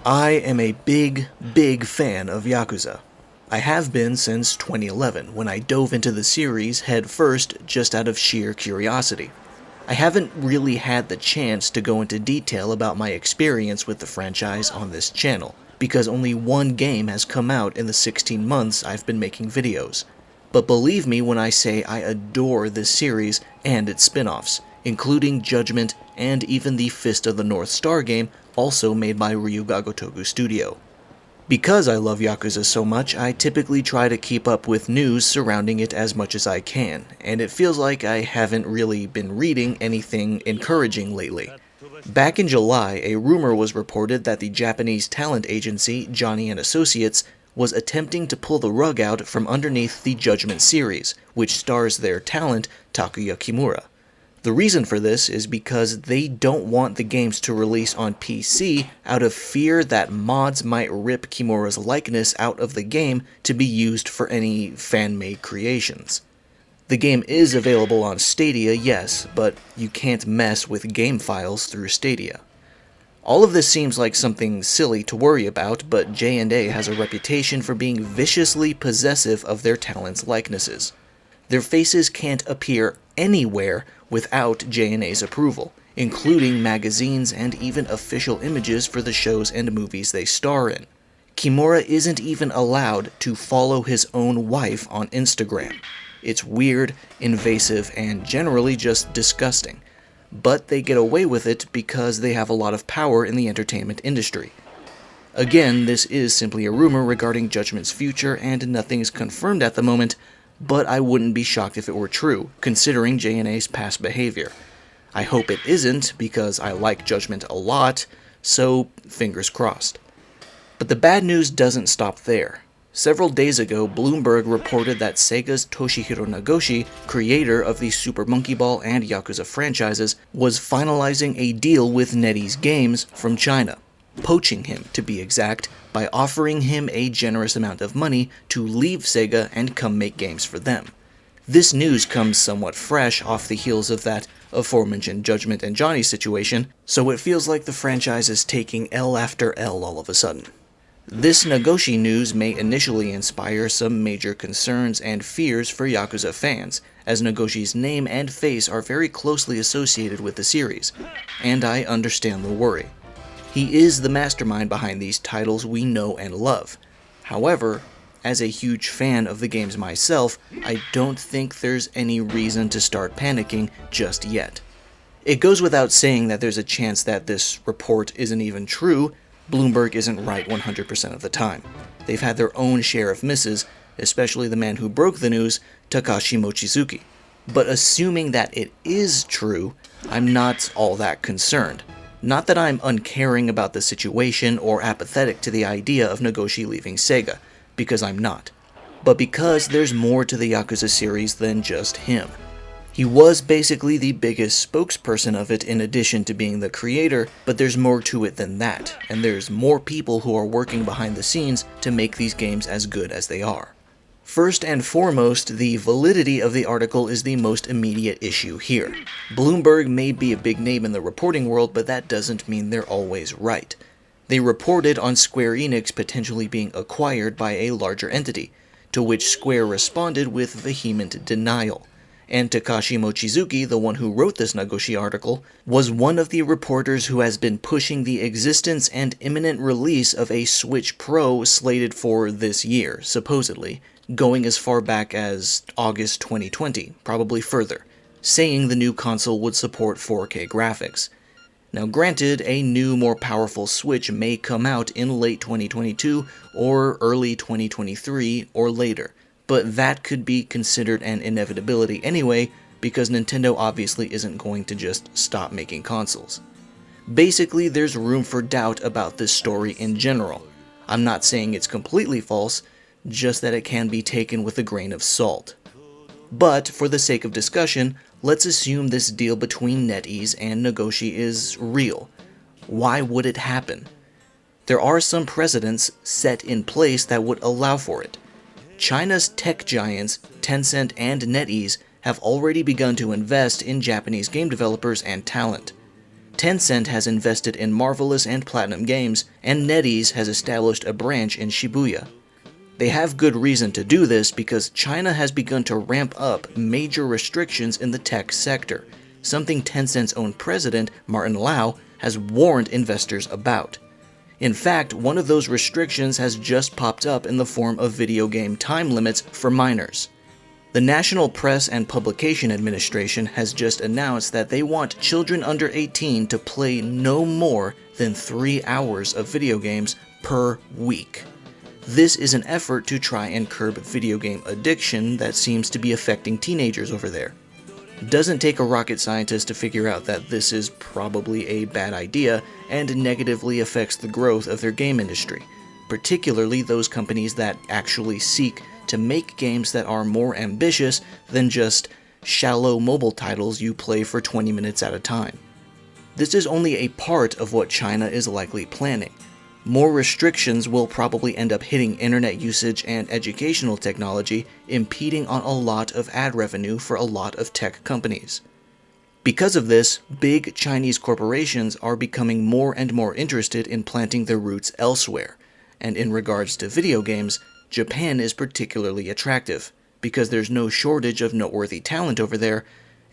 I am a big fan of Yakuza. I have been since 2011, when I dove into the series head first just out of sheer curiosity. I haven't really had the chance to go into detail about my experience with the franchise on this channel, because only one game has come out in the 16 months I've been making videos. But believe me when I say I adore this series and its spin-offs, including Judgment and even the Fist of the North Star game, also made by Ryuga Gotoku Studio. Because I love Yakuza so much, I typically try to keep up with news surrounding it as much as I can, and it feels like I haven't really been reading anything encouraging lately. Back in July, a rumor was reported that the Japanese talent agency Johnny & Associates was attempting to pull the rug out from underneath the Judgment series, which stars their talent Takuya Kimura. The reason for this is because they don't want the games to release on PC out of fear that mods might rip Kimura's likeness out of the game to be used for any fan-made creations. The game is available on Stadia, yes, but you can't mess with game files through Stadia. All of this seems like something silly to worry about, but J&A has a reputation for being viciously possessive of their talents' likenesses. Their faces can't appear anywhere without J&A's approval, including magazines and even official images for the shows and movies they star in. Kimura isn't even allowed to follow his own wife on Instagram. It's weird, invasive, and generally just disgusting. But they get away with it because they have a lot of power in the entertainment industry. Again, this is simply a rumor regarding Judgment's future and nothing is confirmed at the moment, but I wouldn't be shocked if it were true, considering J&A's past behavior. I hope it isn't, because I like Judgment a lot, so fingers crossed. But the bad news doesn't stop there. Several days ago, Bloomberg reported that Sega's Toshihiro Nagoshi, creator of the Super Monkey Ball and Yakuza franchises, was finalizing a deal with NetEase Games from China, poaching him to be exact, by offering him a generous amount of money to leave Sega and come make games for them. This news comes somewhat fresh off the heels of that aforementioned Judgment and Johnny situation, so it feels like the franchise is taking L after L all of a sudden. This Nagoshi news may initially inspire some major concerns and fears for Yakuza fans, as Nagoshi's name and face are very closely associated with the series, and I understand the worry. He is the mastermind behind these titles we know and love. However, as a huge fan of the games myself, I don't think there's any reason to start panicking just yet. It goes without saying that there's a chance that this report isn't even true. Bloomberg isn't right 100% of the time. They've had their own share of misses, especially the man who broke the news, Takashi Mochizuki. But assuming that it is true, I'm not all that concerned. Not that I'm uncaring about the situation or apathetic to the idea of Nagoshi leaving Sega, because I'm not. But because there's more to the Yakuza series than just him. He was basically the biggest spokesperson of it in addition to being the creator, but there's more to it than that, and there's more people who are working behind the scenes to make these games as good as they are. First and foremost, the validity of the article is the most immediate issue here. Bloomberg may be a big name in the reporting world, but that doesn't mean they're always right. They reported on Square Enix potentially being acquired by a larger entity, to which Square responded with vehement denial. And Takashi Mochizuki, the one who wrote this Nagoshi article, was one of the reporters who has been pushing the existence and imminent release of a Switch Pro slated for this year, supposedly, going as far back as August 2020, probably further, saying the new console would support 4K graphics. Now granted, a new, more powerful Switch may come out in late 2022 or early 2023 or later, but that could be considered an inevitability anyway, because Nintendo obviously isn't going to just stop making consoles. Basically, there's room for doubt about this story in general. I'm not saying it's completely false, just that it can be taken with a grain of salt. But, for the sake of discussion, let's assume this deal between NetEase and Nagoshi is real. Why would it happen? There are some precedents set in place that would allow for it. China's tech giants, Tencent and NetEase, have already begun to invest in Japanese game developers and talent. Tencent has invested in Marvelous and Platinum Games, and NetEase has established a branch in Shibuya. They have good reason to do this because China has begun to ramp up major restrictions in the tech sector, something Tencent's own president, Martin Lau, has warned investors about. In fact, one of those restrictions has just popped up in the form of video game time limits for minors. The National Press and Publication Administration has just announced that they want children under 18 to play no more than 3 hours of video games per week. This is an effort to try and curb video game addiction that seems to be affecting teenagers over there. It doesn't take a rocket scientist to figure out that this is probably a bad idea and negatively affects the growth of their game industry, particularly those companies that actually seek to make games that are more ambitious than just shallow mobile titles you play for 20 minutes at a time. This is only a part of what China is likely planning. More restrictions will probably end up hitting internet usage and educational technology, impeding on a lot of ad revenue for a lot of tech companies. Because of this, big Chinese corporations are becoming more and more interested in planting their roots elsewhere, and in regards to video games, Japan is particularly attractive, because there's no shortage of noteworthy talent over there,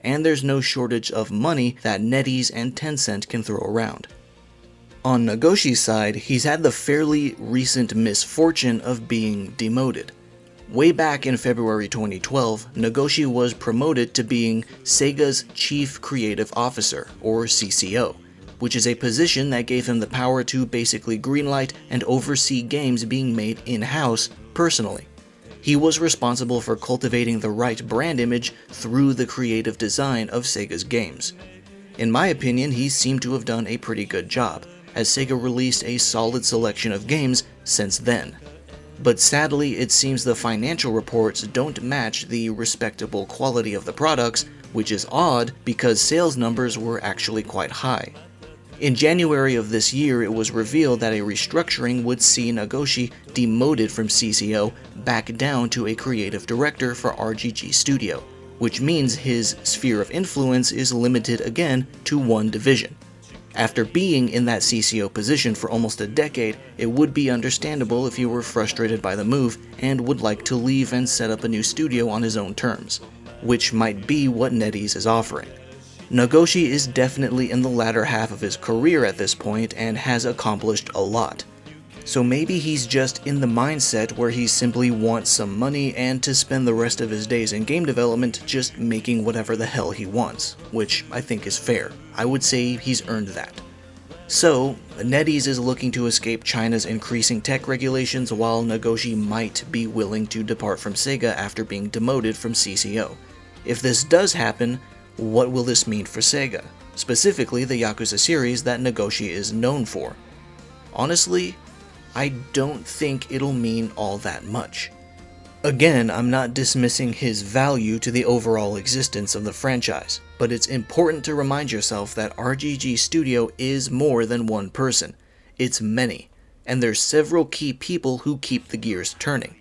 and there's no shortage of money that NetEase and Tencent can throw around. On Nagoshi's side, he's had the fairly recent misfortune of being demoted. Way back in February 2012, Nagoshi was promoted to being Sega's Chief Creative Officer, or CCO, which is a position that gave him the power to basically greenlight and oversee games being made in-house personally. He was responsible for cultivating the right brand image through the creative design of Sega's games. In my opinion, he seemed to have done a pretty good job, as Sega released a solid selection of games since then. But sadly, it seems the financial reports don't match the respectable quality of the products, which is odd because sales numbers were actually quite high. In January of this year, it was revealed that a restructuring would see Nagoshi demoted from CCO back down to a creative director for RGG Studio, which means his sphere of influence is limited again to one division. After being in that CCO position for almost a decade, it would be understandable if he were frustrated by the move and would like to leave and set up a new studio on his own terms, which might be what NetEase is offering. Nagoshi is definitely in the latter half of his career at this point and has accomplished a lot. So maybe he's just in the mindset where he simply wants some money and to spend the rest of his days in game development just making whatever the hell he wants, which I think is fair. I would say he's earned that. So, NetEase is looking to escape China's increasing tech regulations while Nagoshi might be willing to depart from Sega after being demoted from CCO. If this does happen, what will this mean for Sega? Specifically the Yakuza series that Nagoshi is known for. Honestly, I don't think it'll mean all that much. Again, I'm not dismissing his value to the overall existence of the franchise, but it's important to remind yourself that RGG Studio is more than one person. It's many, and there's several key people who keep the gears turning.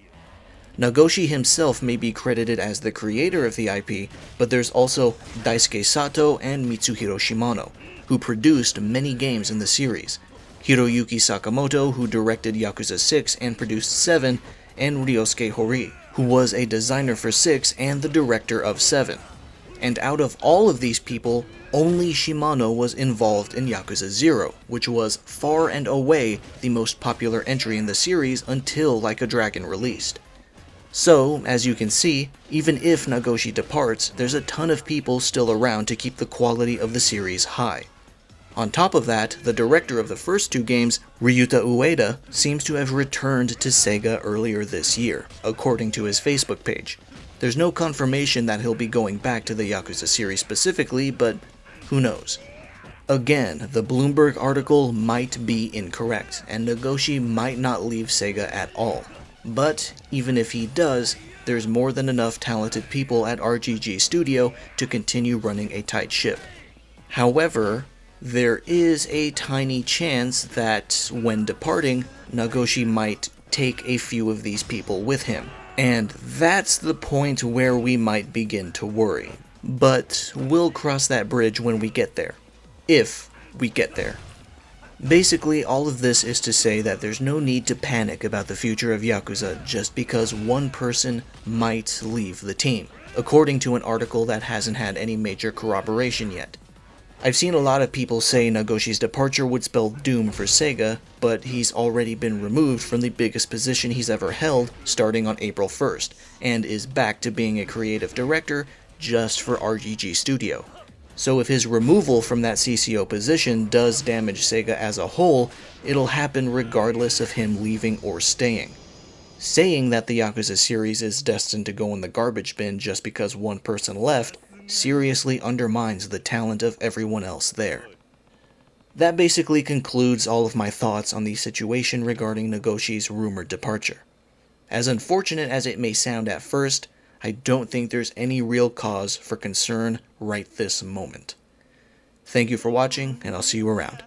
Nagoshi himself may be credited as the creator of the IP, but there's also Daisuke Sato and Mitsuhiro Shimano, who produced many games in the series, Hiroyuki Sakamoto, who directed Yakuza 6 and produced 7, and Ryosuke Hori, who was a designer for 6 and the director of 7. And out of all of these people, only Shimano was involved in Yakuza 0, which was far and away the most popular entry in the series until Like a Dragon released. So, as you can see, even if Nagoshi departs, there's a ton of people still around to keep the quality of the series high. On top of that, the director of the first 2 games, Ryuta Ueda, seems to have returned to Sega earlier this year, according to his Facebook page. There's no confirmation that he'll be going back to the Yakuza series specifically, but who knows. Again, the Bloomberg article might be incorrect, and Nagoshi might not leave Sega at all. But even if he does, there's more than enough talented people at RGG Studio to continue running a tight ship. However, there is a tiny chance that, when departing, Nagoshi might take a few of these people with him. And that's the point where we might begin to worry. But we'll cross that bridge when we get there. If we get there. Basically, all of this is to say that there's no need to panic about the future of Yakuza just because one person might leave the team, according to an article that hasn't had any major corroboration yet. I've seen a lot of people say Nagoshi's departure would spell doom for Sega, but he's already been removed from the biggest position he's ever held starting on April 1st, and is back to being a creative director just for RGG Studio. So if his removal from that CCO position does damage Sega as a whole, it'll happen regardless of him leaving or staying. Saying that the Yakuza series is destined to go in the garbage bin just because one person left seriously undermines the talent of everyone else there. That basically concludes all of my thoughts on the situation regarding Nagoshi's rumored departure. As unfortunate as it may sound at first, I don't think there's any real cause for concern right this moment. Thank you for watching, and I'll see you around.